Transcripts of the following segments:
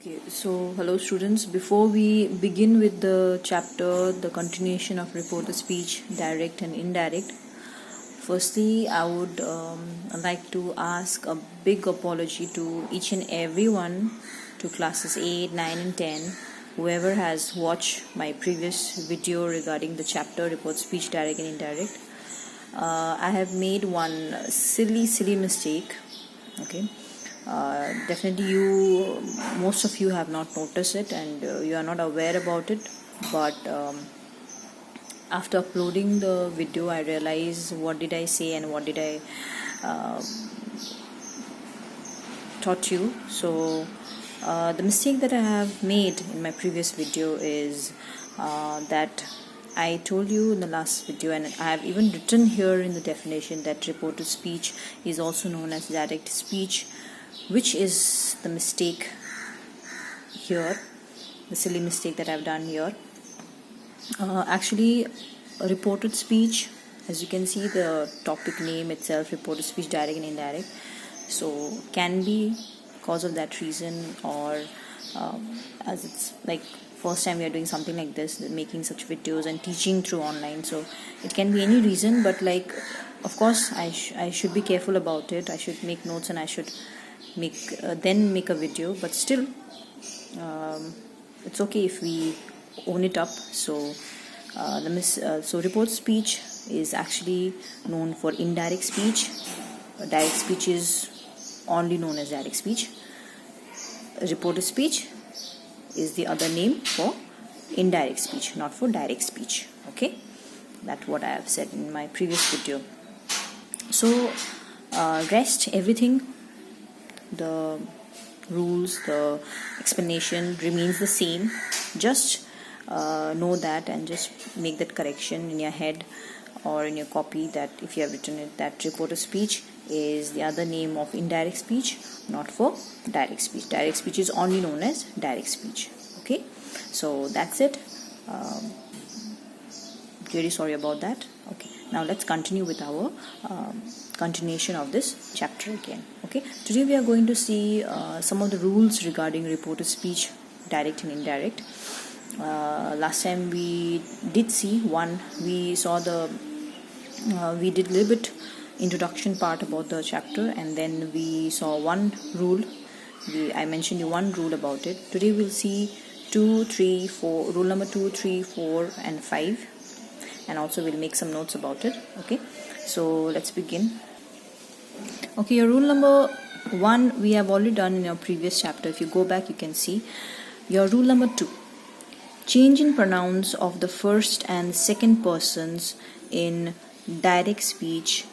Okay, so hello students. Before we begin with the chapter, the continuation of reported speech, direct and indirect, firstly I would like to ask a big apology to each and everyone, to classes 8, 9 and 10, whoever has watched my previous video regarding the chapter report speech, direct and indirect. I have made one silly mistake. Okay. Definitely most of you have not noticed it, and you are not aware about it, but after uploading the video I realized what did I say and what did I taught you. So the mistake that I have made in my previous video is that I told you in the last video, and I have even written here in the definition, that reported speech is also known as direct speech, which is the mistake here, the silly mistake that I've done here. Actually, reported speech, as you can see the topic name itself, reported speech, direct and indirect, so can be because of that reason, or as it's like first time we are doing something like this, making such videos and teaching through online, so it can be any reason, but like of course I should be careful about it. I should make notes and I should then make a video, but still it's okay if we own it up. So so report speech is actually known for indirect speech. Direct speech is only known as direct speech. Reported speech is the other name for indirect speech, not for direct speech. Okay, that's what I have said in my previous video. So rest everything, the rules, the explanation remains the same. Just know that and just make that correction in your head or in your copy, that if you have written it, that reported speech is the other name of indirect speech, not for direct speech. Direct speech is only known as direct speech. Okay, so that's it. Really sorry about that. Okay, now let's continue with our continuation of this chapter again. Okay, today we are going to see some of the rules regarding reported speech, direct and indirect. Last time we did see one, we saw the we did a little bit introduction part about the chapter, and then we saw one rule. I mentioned you one rule about it. Today we'll see 2, 3, 4, rule number 2, 3, 4 and 5, and also we'll make some notes about it. Okay, so let's begin. Okay, your rule number 1 we have already done in your previous chapter. If you go back, you can see your rule number 2. Change in pronouns of the first and second persons in direct speech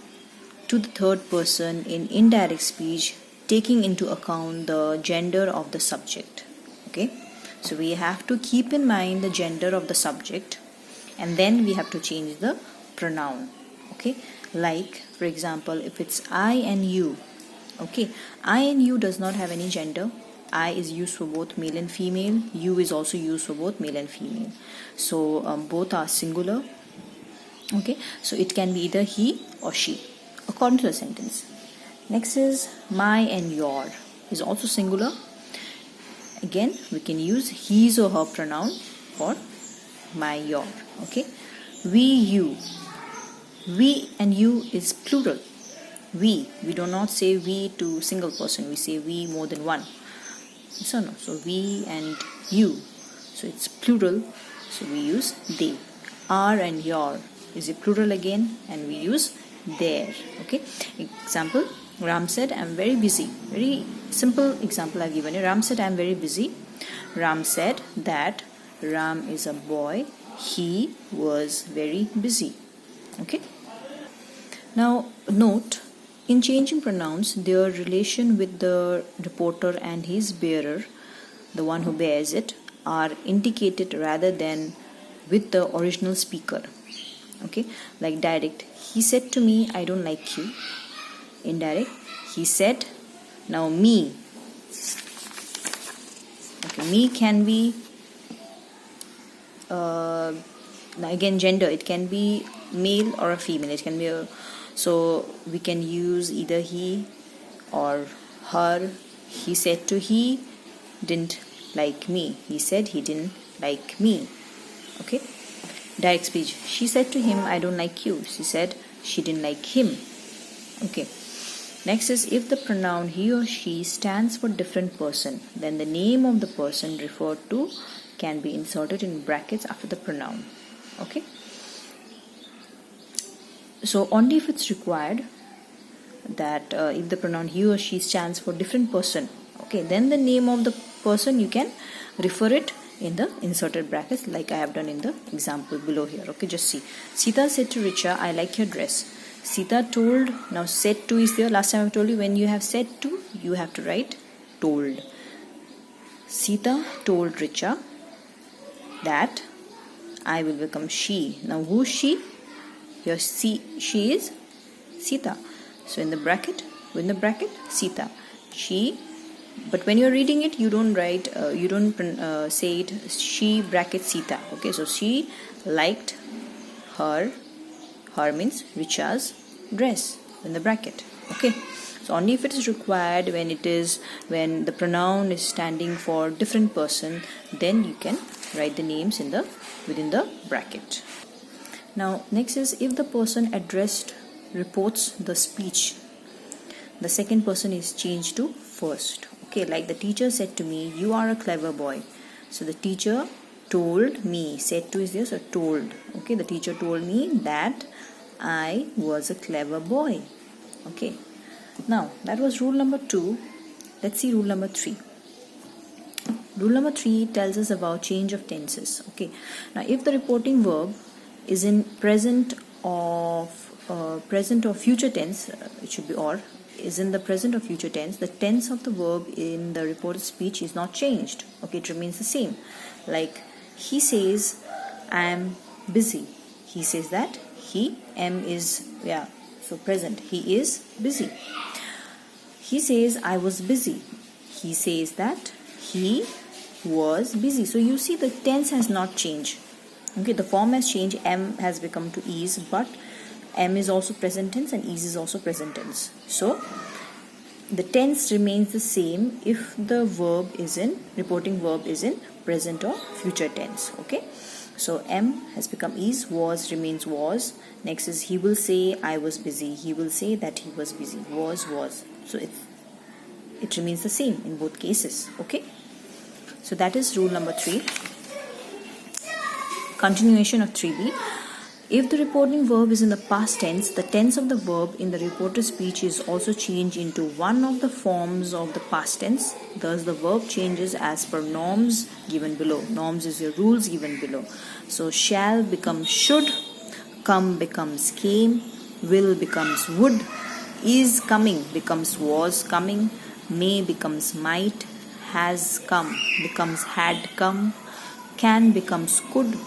to the third person in indirect speech, taking into account the gender of the subject. Okay, so we have to keep in mind the gender of the subject, and then we have to change the pronoun. Okay, like for example, if it's I and you. Okay, I and you does not have any gender. I is used for both male and female. You is also used for both male and female. So both are singular. Okay, so it can be either he or she according to the sentence. Next is my and your is also singular. Again, we can use his or her pronoun for my, your. Okay, we, you. We and you is plural. We do not say we to single person. We say we more than one. So no. So we and you. So it's plural. So we use they. Our and your is a plural again, and we use their. Okay. Example: Ram said, "I'm very busy." Very simple example I've given you. Ram said, "I'm very busy." Ram said that Ram is a boy. He was very busy. Okay. Now note, in changing pronouns, their relation with the reporter and his bearer, the one who bears it, are indicated rather than with the original speaker. Okay, like direct, he said to me, "I don't like you." Indirect, he said. Now me. Okay, me can be again gender. It can be male or a female. It can be so we can use either he or her. He said to he, didn't like me. He said he didn't like me. Okay. Direct speech. She said to him, I don't like you. She said she didn't like him. Okay. Next is, if the pronoun he or she stands for different person, then the name of the person referred to can be inserted in brackets after the pronoun. Okay. So only if it's required that if the pronoun he or she stands for different person, okay, then the name of the person you can refer it in the inserted brackets like I have done in the example below here. Okay, just see. Sita said to Richa, I like your dress. Sita told, now said to is there. Last time I told you, when you have said to, you have to write told. Sita told Richa that I will become she. Now who's she? Here she is Sita. So in the bracket, Sita. She, but when you're reading it, you don't write, you don't say it she bracket Sita. Okay, so she liked her means Richa's dress in the bracket. Okay, so only if it is required, when the pronoun is standing for different person, then you can write the names within the bracket. Now next is, if the person addressed reports the speech, the second person is changed to first. Okay, like the teacher said to me, you are a clever boy. So the teacher told me, said to is there, so told. Okay, the teacher told me that I was a clever boy. Okay, now that was rule number 2. Let's see rule number 3. Rule number 3 tells us about change of tenses. Okay, now if the reporting verb is in present or future tense, it should be or, is in the present or future tense, the tense of the verb in the reported speech is not changed. Okay, it remains the same. Like he says, I am busy. He says that he is, yeah, so present, he is busy. He says I was busy. He says that he was busy. So you see the tense has not changed. Okay, the form has changed. Am has become to is, but am is also present tense and is also present tense. So the tense remains the same if the reporting verb is in present or future tense. Okay, so am has become is, was remains was. Next is, he will say I was busy. He will say that he was busy. Was. So it remains the same in both cases. Okay, so that is rule number 3. Continuation of 3b. If the reporting verb is in the past tense, the tense of the verb in the reported speech is also changed into one of the forms of the past tense. Thus, the verb changes as per norms given below. Norms is your rules given below. So, shall becomes should, come becomes came, will becomes would, is coming becomes was coming, may becomes might, has come becomes had come, can becomes could,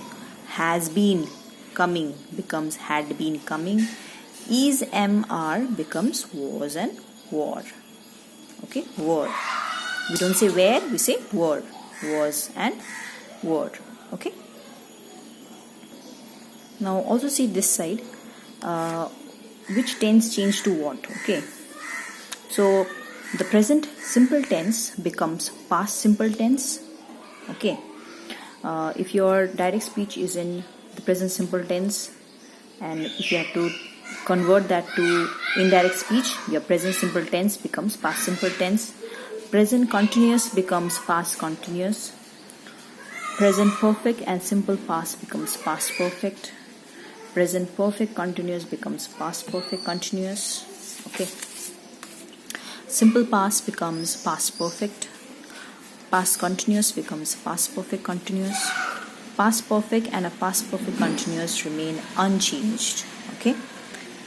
has been coming becomes had been coming, is, am, are becomes was and were. Okay, were. We don't say where, we say were. Was and were. Okay. Now also see this side. Which tense changed to what? Okay. So the present simple tense becomes past simple tense. Okay. If your direct speech is in the present simple tense, and if you have to convert that to indirect speech, your present simple tense becomes past simple tense. Present continuous becomes past continuous. Present perfect and simple past becomes past perfect. Present perfect continuous becomes past perfect continuous. Okay. Simple past becomes past perfect. Past continuous becomes past perfect continuous. Past perfect and a past perfect continuous remain unchanged. Okay.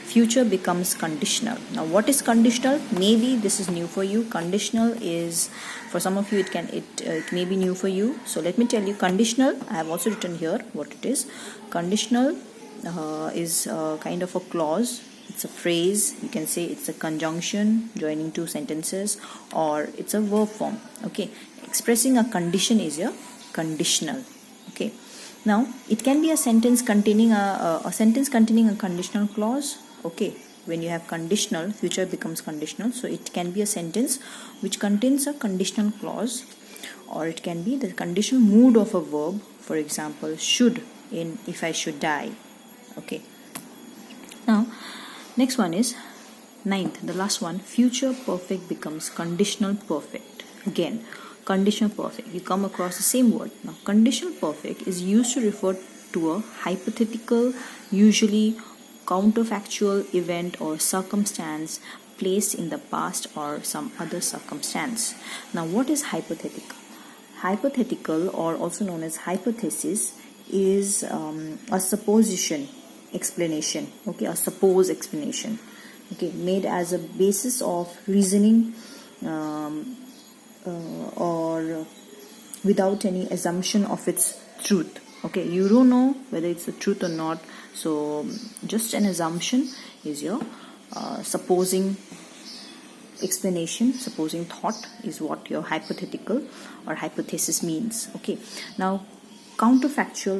Future becomes conditional. Now what is conditional? Maybe this is new for you. Conditional is, for some of you it may be new for you. So let me tell you, conditional, I have also written here what it is. Conditional is kind of a clause. It's a phrase. You can say it's a conjunction joining two sentences, or it's a verb form. Okay. Expressing a condition is a conditional. Okay. Now it can be a sentence containing a conditional clause. Okay. When you have conditional, future becomes conditional. So it can be a sentence which contains a conditional clause, or it can be the conditional mood of a verb. For example, should in if I should die. Okay. Now, next one is ninth, the last one. Future perfect becomes conditional perfect. Again, conditional perfect. You come across the same word. Now, conditional perfect is used to refer to a hypothetical, usually counterfactual event or circumstance placed in the past or some other circumstance. Now, what is hypothetical? Hypothetical, or also known as hypothesis, is a supposition explanation, okay, a suppose explanation, okay, made as a basis of reasoning or without any assumption of its truth. Okay, you don't know whether it's the truth or not, so just an assumption is your supposing explanation, supposing thought is what your hypothetical or hypothesis means. Okay, now counterfactual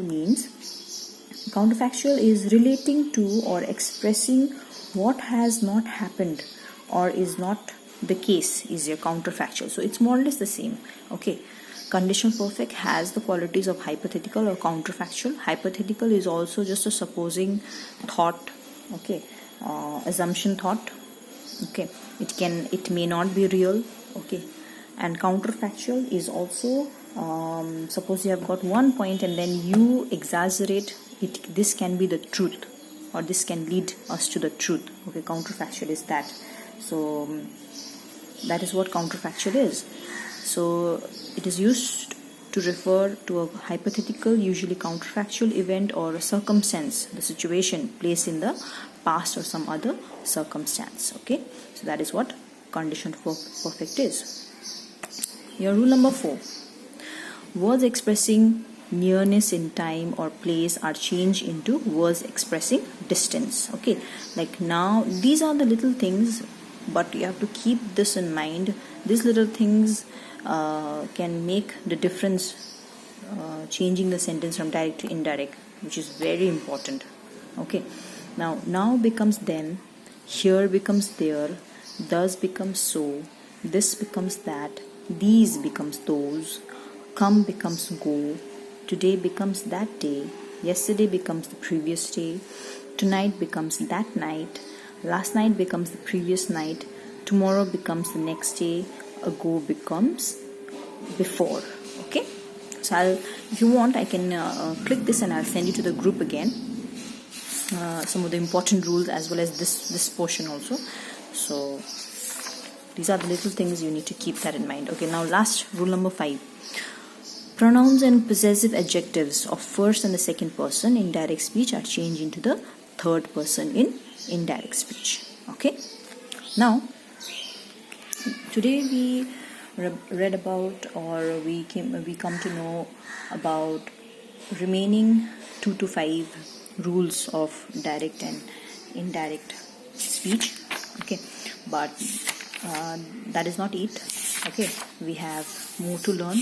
is relating to or expressing what has not happened or is not the case is your counterfactual. So it's more or less the same. Okay, conditional perfect has the qualities of hypothetical or counterfactual. Hypothetical is also just a supposing thought, okay, assumption thought. Okay, it may not be real. Okay, and counterfactual is also suppose you have got one point and then you exaggerate it. This can be the truth, or this can lead us to the truth. Okay, counterfactual is that. So that is what counterfactual is. So it is used to refer to a hypothetical, usually counterfactual event or a circumstance, the situation placed in the past or some other circumstance. Okay, so that is what conditional perfect is. Your rule number 4. Words expressing nearness in time or place are changed into words expressing distance. Okay, like now these are the little things, but you have to keep this in mind. These little things can make the difference, changing the sentence from direct to indirect, which is very important. Okay, now becomes then, here becomes there, thus becomes so, this becomes that, these becomes those, come becomes go, today becomes that day, yesterday becomes the previous day, tonight becomes that night, last night becomes the previous night, tomorrow becomes the next day, ago becomes before. Okay, so if you want, I can click this and I'll send you to the group again, some of the important rules as well as this portion also. So these are the little things you need to keep that in mind. Okay, now last rule number 5. Pronouns and possessive adjectives of first and the second person in direct speech are changed into the third person in indirect speech. Okay, now today we read about, or we come to know about remaining 2 to 5 rules of direct and indirect speech. Okay, but that is not it. Okay, we have more to learn.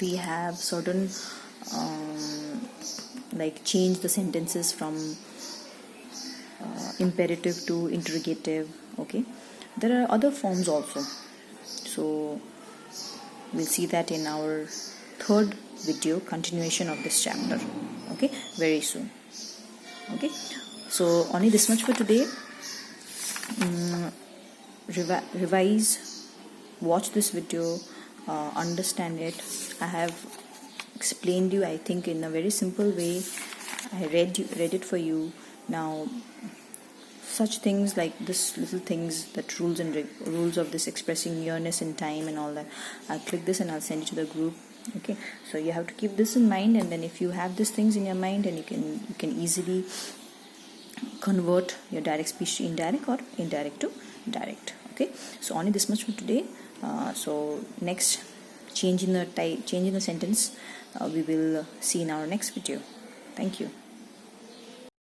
We have certain like change the sentences from imperative to interrogative. Okay, there are other forms also, so we'll see that in our third video, continuation of this chapter. Okay, very soon. Okay, so only this much for today. Revise, watch this video, understand it. I have explained you, I think, in a very simple way. I read it for you. Now such things like this, little things, that rules of this expressing nearness in time and all that, I'll click this and I'll send it to the group. Okay, so you have to keep this in mind, and then if you have these things in your mind, and you can easily convert your direct speech to indirect or indirect to direct. Okay, so only this much for today. So next, change in the sentence we will see in our next video. Thank you.